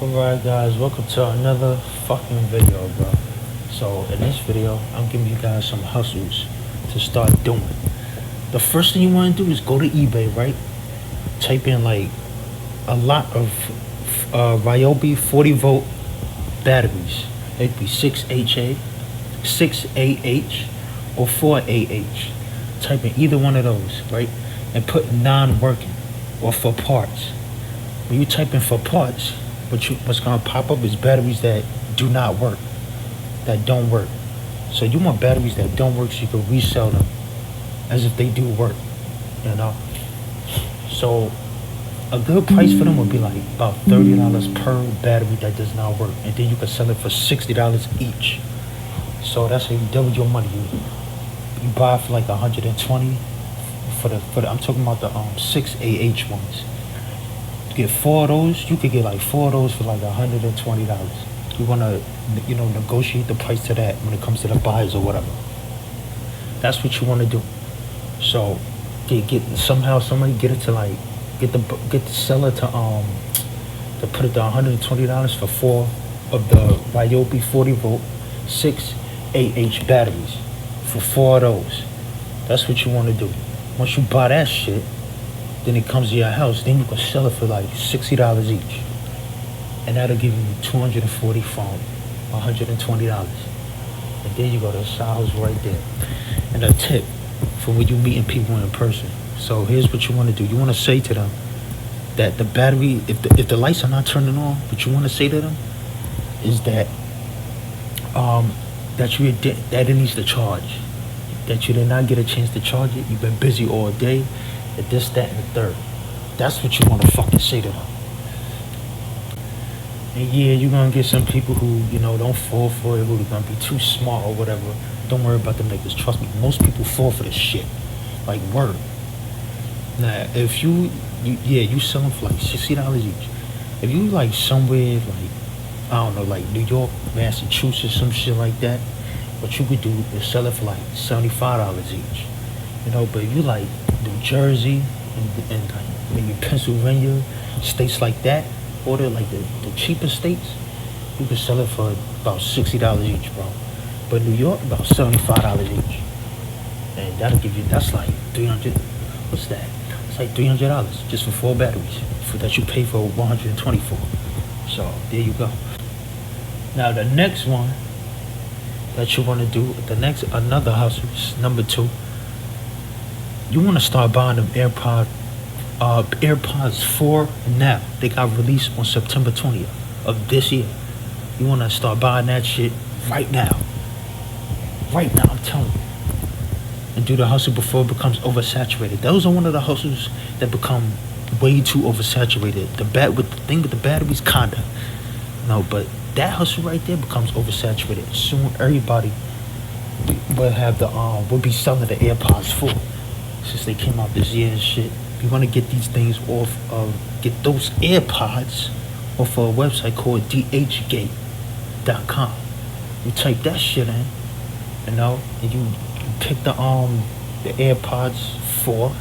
Alright guys, welcome to another fucking video, bro. So in this video, I'm giving you guys some hustles to start doing. The first thing you want to do is go to eBay, right? Type in like a lot of Ryobi 40 volt batteries. It could be 6HA, 6AH, or 4AH. Type in either one of those, right? And put non-working or for parts. When you type in for parts, what's gonna pop up is batteries that do not work, that don't work. So you want batteries that don't work so you can resell them as if they do work, you know? So a good price for them would be like about $30 per battery that does not work. And then you can sell it for $60 each. So that's how you double your money. You buy for like 120 for the I'm talking about the 6AH ones. Get four of those, you could get like four of those for like $120. You wanna, negotiate the price to that when it comes to the buyers or whatever. That's what you wanna do. So get somehow somebody get it to like get the seller to put it to $120 for four of the Ryobi 40 volt 6AH batteries for four of those. That's what you wanna do. Once you buy that shit, then it comes to your house, then you can sell it for like $60 each. And that'll give you 240 from $120. And there you go, that's house right there. And a tip for when you're meeting people in person. So here's what you want to do. You want to say to them that the battery, if the lights are not turning on, what you want to say to them is that that it needs to charge. That you did not get a chance to charge it. You've been busy all day. This, that, and the third. That's what you want to fucking say to them. And yeah, you're gonna get some people who, don't fall for it, who are gonna be too smart or whatever. Don't worry about them niggas. Trust me, most people fall for this shit. Like, word. Now, if you sell them for like $60 each. If you like somewhere like, I don't know, like New York, Massachusetts, some shit like that, what you could do is sell it for like $75 each. But if you like New Jersey and like maybe Pennsylvania, states like that, or like the cheaper states, you can sell it for about $60 each, bro. But New York, about $75 each. And that's like 300, what's that? It's like $300 just for four batteries that you pay for 124. So there you go. Now the next one that you want to do, another hustle, number 2. You want to start buying them AirPods 4 now. They got released on September 20th of this year. You want to start buying that shit right now. Right now, I'm telling you. And do the hustle before it becomes oversaturated. Those are one of the hustles that become way too oversaturated. The thing with the batteries, kinda. No, but that hustle right there becomes oversaturated. Soon everybody will be selling the AirPods 4. Since they came out this year and shit. You want to get these things get those AirPods off of a website called dhgate.com. You type that shit in, and you pick the AirPods 4,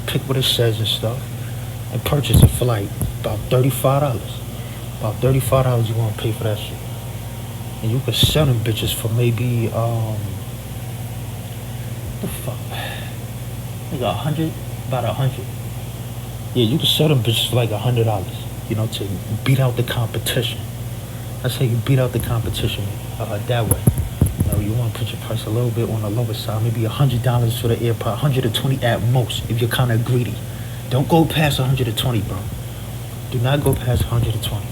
pick what it says and stuff, and purchase it for like about $35. About $35 you want to pay for that shit. And you can sell them bitches for maybe, what the fuck? Like about 100. Yeah, you can sell them bitches for like $100, to beat out the competition. That's how you beat out the competition that way. You want to put your price a little bit on the lower side, maybe $100 for the AirPod, 120 at most if you're kind of greedy. Don't go past 120, bro. Do not go past 120.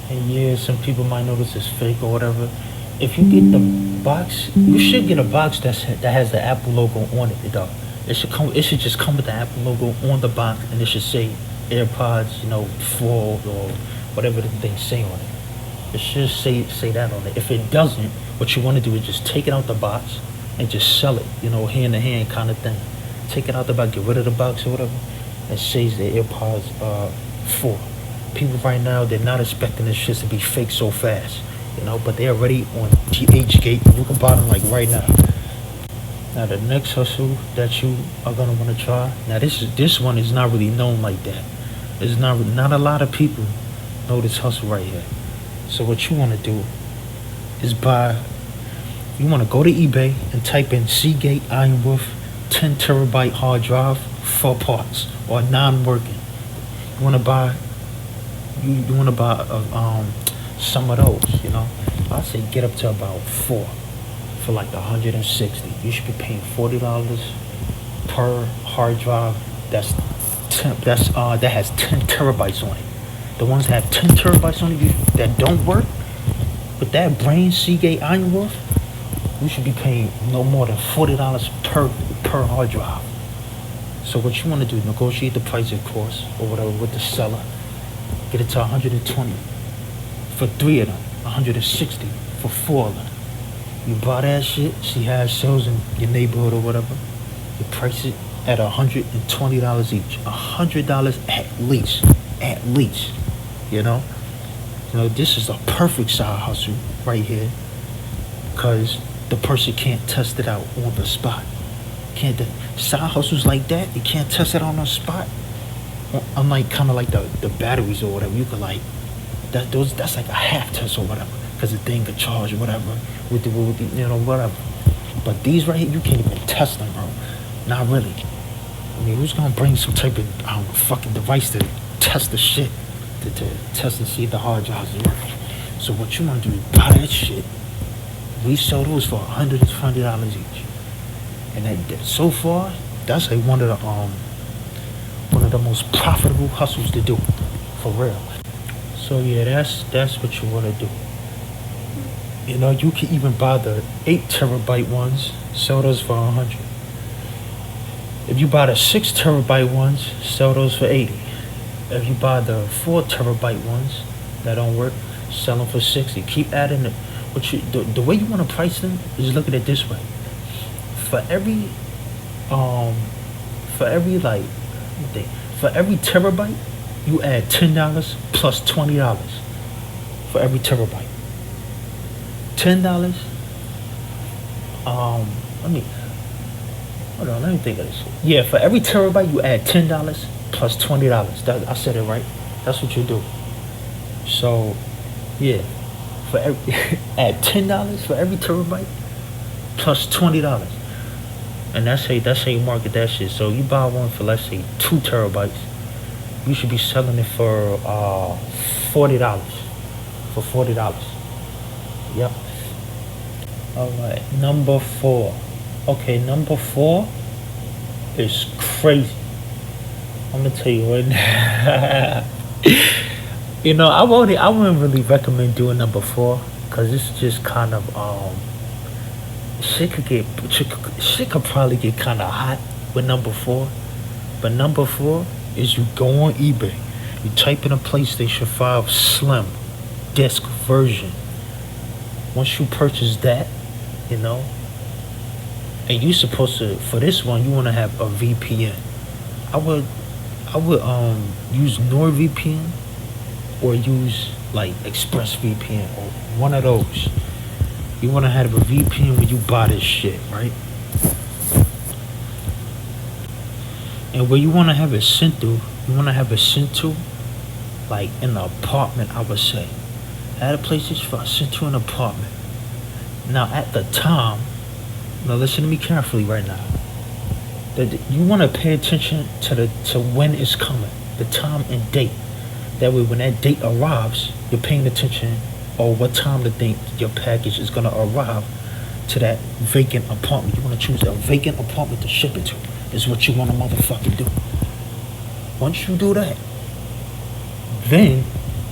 And yeah, some people might notice it's fake or whatever. If you get the box, you should get a box that has the Apple logo on it, dog. It should just come with the Apple logo on the box, and it should say AirPods, 4 or whatever the thing say on it. It should say that on it. If it doesn't, what you want to do is just take it out the box and just sell it, hand to hand kind of thing. Take it out the box, get rid of the box or whatever, and says the AirPods 4. People right now, they're not expecting this shit to be fake so fast. But they're already on DHgate. You can buy them like right now. Now the next hustle that you are gonna want to try. Now this one is not really known like that. There's not a lot of people know this hustle right here. So what you want to do is buy. You want to go to eBay and type in Seagate Ironwolf 10 terabyte hard drive, 4 parts or non-working. You want to buy. You want to buy some of those. You know, I say get up to about 4 for like 160. You should be paying $40 per hard drive. That has 10 terabytes on it. The ones that have 10 terabytes on it that don't work with that brain Seagate Ironwolf, you should be paying no more than $40 per hard drive. So what you want to do, negotiate the price, of course, or whatever with the seller. Get it to 120 for 3 of them, 160 for 4 of them. You buy that shit, she has sales in your neighborhood or whatever. You price it at $120 each, $100 at least. You know, this is a perfect side hustle right here, cause the person can't test it out on the spot. Side hustles like that, you can't test it on the spot. Unlike kind of like the batteries or whatever, you could like that's like a half test or whatever, cause the thing could charge or whatever with the whatever. But these right here, you can't even test them, bro. Not really. I mean, who's gonna bring some type of fucking device to test the shit, to test and see if the hard drives is working? So what you wanna do is buy that shit. We sell those for $120 each, and that so far that's like one of the most profitable hustles to do, for real. So yeah, that's what you wanna do. You know, you can even buy the 8 terabyte ones, sell those for 100. If you buy the 6 terabyte ones, sell those for 80. If you buy the 4 terabyte ones that don't work, sell them for 60. Keep adding it. The way you want to price them is look at it this way. For every terabyte, you add $10 plus $20 for every terabyte. $10. Let me think of this. Yeah, for every terabyte you add $10 plus $20. I said it right. That's what you do. So, yeah, add $10 for every terabyte plus $20, and that's how you market that shit. So you buy one for, let's say, 2 terabytes, you should be selling it for $40. For $40. Yep. All right, number 4. Okay, number 4 is crazy. I'm gonna tell you right now. I wouldn't really recommend doing number 4, because it's just kind of shit could probably get kind of hot with number 4. But number 4 is you go on eBay, you type in a PlayStation 5 Slim disc version. Once you purchase that, and you supposed to, for this one, you want to have a VPN. I would use NordVPN or use like ExpressVPN or one of those. You want to have a VPN when you buy this shit, right? And where you want to have it sent to, like in the apartment, I would say. At a PlayStation 5, sent to an apartment. Now at the time, now listen to me carefully right now. You want to pay attention to when it's coming, the time and date. That way, when that date arrives, you're paying attention, or what time to think your package is gonna arrive to that vacant apartment. You want to choose a vacant apartment to ship it to. Is what you want to motherfucking do. Once you do that, then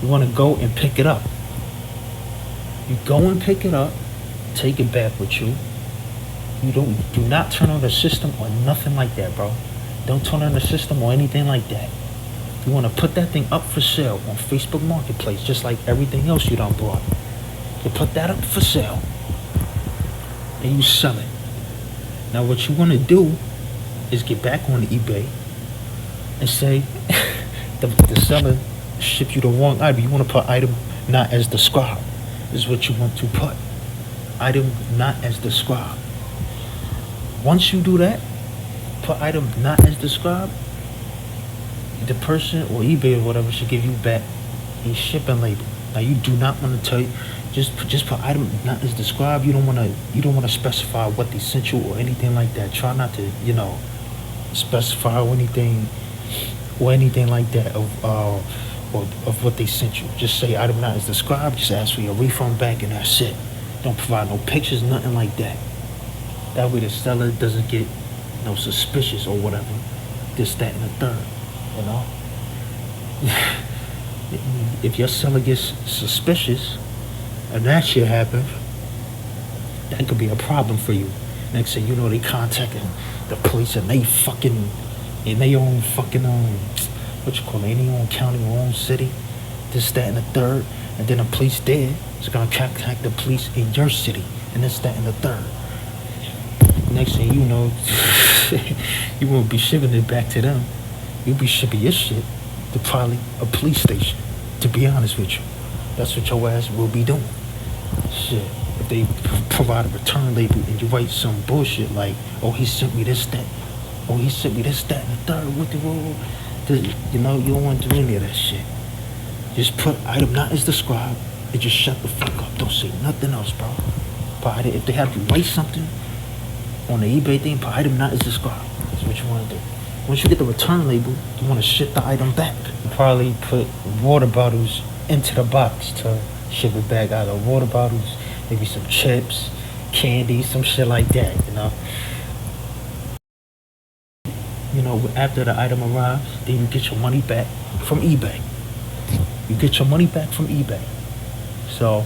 you want to go and pick it up. You go and pick it up, take it back with you. Do not turn on the system or nothing like that, bro. Don't turn on the system or anything like that. You want to put that thing up for sale on Facebook Marketplace, just like everything else you done bought. You put that up for sale, and you sell it. Now what you want to do is get back on eBay and say the seller shipped you the wrong item. You want to put item not as described. Is what you want to put. Item not as described. Once you do that, put item not as described, the person or eBay or whatever should give you back a shipping label. Now you do not want to tell you, just put item not as described. You don't wanna specify what they sent you or anything like that. Try not to, specify or anything like that of what they sent you. Just say item not as described. Just ask for your refund back, and that's it. Don't provide no pictures, nothing like that. That way the seller doesn't get no suspicious or whatever. This, that, and the third. You know. If your seller gets suspicious and that shit happens, that could be a problem for you. Next thing you know, they contacting the police and they fucking in their own fucking what you call it, in their own county or own city, this, that, and the third, and then the police there is gonna contact the police in your city, and this, that, and the third. Next thing you know, you won't be shipping it back to them. You'll be shipping your shit to probably a police station. To be honest with you, that's what your ass will be doing. Shit. If they provide a return label and you write some bullshit like, oh, he sent me this, that, oh, he sent me this, that, and the third, what the world, you don't want to do any of that shit. Just put item not as described and just shut the fuck up. Don't say nothing else, bro. But if they have you write something on the eBay thing, put item not as described. That's what you want to do. Once you get the return label, you want to ship the item back. You probably put water bottles into the box to ship it back. Either water bottles, maybe some chips, candy, some shit like that, after the item arrives, then you get your money back from eBay. You get your money back from eBay. So,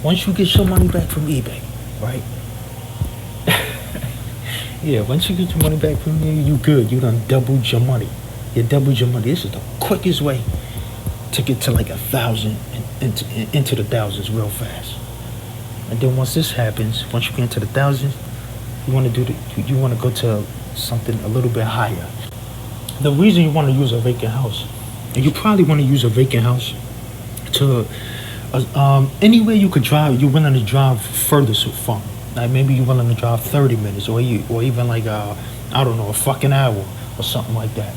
once you get your money back from eBay, right? Yeah, once you get your money back from eBay, you good. You done doubled your money. You doubled your money. This is the quickest way to get to like 1,000 and into the thousands real fast. And then once this happens, once you get into the thousands, you want to go to something a little bit higher. The reason you want to use a vacant house, and you probably want to use a vacant house to anywhere you could drive. You're willing to drive furthest from. Like maybe you're willing to drive 30 minutes, or even like a fucking hour or something like that.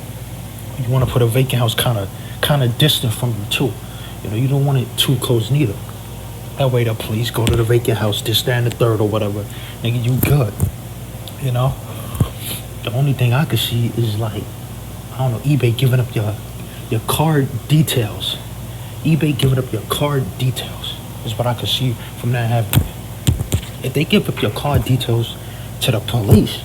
You want to put a vacant house kind of distant from you too. You don't want it too close neither. That way the police go to the vacant house, this, that, and the third, or whatever. Nigga, you good. The only thing I could see is like, eBay giving up your card details. eBay giving up your card details is what I could see from that happening. If they give up your card details to the police,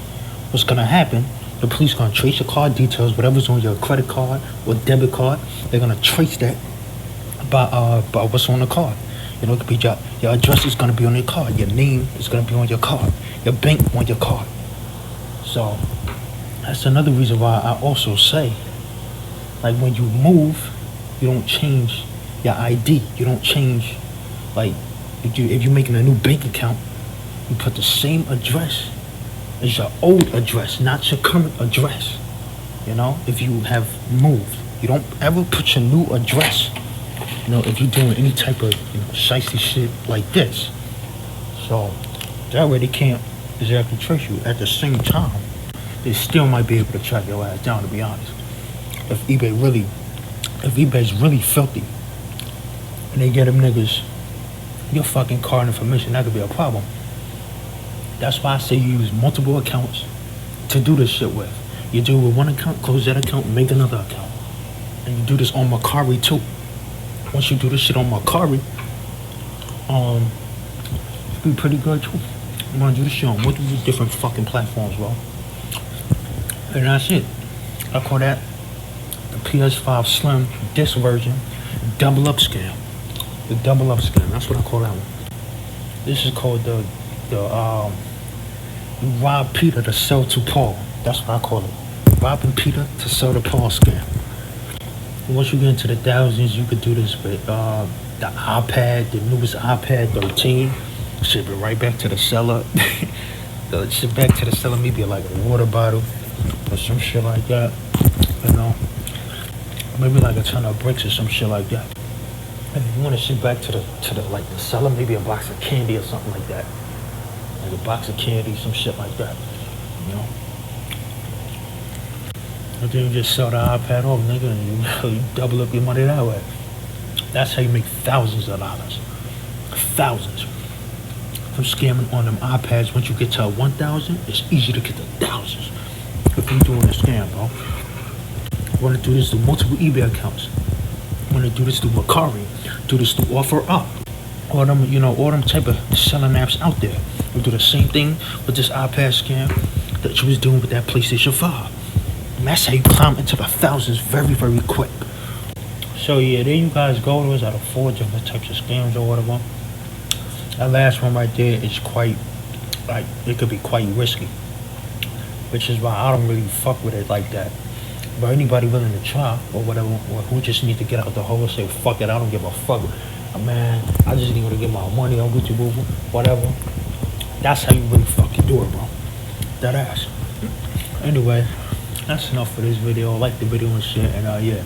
what's gonna happen? The police gonna trace your card details, whatever's on your credit card or debit card. They're gonna trace that by what's on the card. It could be your address is gonna be on your card. Your name is gonna be on your card. Your bank on your card. So that's another reason why I also say, like when you move, you don't change your ID. You don't change, like if you're making a new bank account, you put the same address as your old address, not your current address. If you have moved, you don't ever put your new address. If you're doing any type of shicey shit like this. So that way they can't exactly trace you. At the same time, they still might be able to track your ass down, to be honest. If eBay's really filthy and they get them niggas your fucking card information, that could be a problem. That's why I say you use multiple accounts to do this shit with. You do it with one account, close that account, make another account. And you do this on Mercari too. Once you do this shit on Mercari, it'll be pretty good too. You wanna do this shit on multiple different fucking platforms, bro. And that's it. I call that the PS5 Slim disc version, double up scam. The double up scam, that's what I call that one. This is called the you rob Peter to sell to Paul. That's what I call it. Robbing Peter to sell to Paul scam. Once you get into the thousands, you could do this with the iPad, the newest iPad 13. Ship it right back to the seller. Ship back to the seller, maybe like a water bottle or some shit like that. Maybe like a ton of bricks or some shit like that. And if you want to ship back to the seller, maybe a box of candy or something like that. Like a box of candy, some shit like that. And then you just sell the iPad off, nigga, and you double up your money that way. That's how you make thousands of dollars. Thousands. From scamming on them iPads. Once you get to 1,000, it's easy to get to thousands. If you're doing a scam, bro. You want to do this through multiple eBay accounts. You want to do this through Mercari. Do this through OfferUp. All them, all them type of selling apps out there. We do the same thing with this iPad scam that you was doing with that PlayStation 5. And that's how you climb into the thousands very, very quick. So yeah, there you guys go. Those are the 4 different types of scams or whatever. That last one right there is quite, it could be quite risky. Which is why I don't really fuck with it like that. But anybody willing to try or whatever, or who just need to get out the hole and say, fuck it, I don't give a fuck. Man, I just need to get my money on Gucci Boo, whatever. That's how you really fucking do it, bro. That ass. Anyway, that's enough for this video. Like the video and shit, and yeah.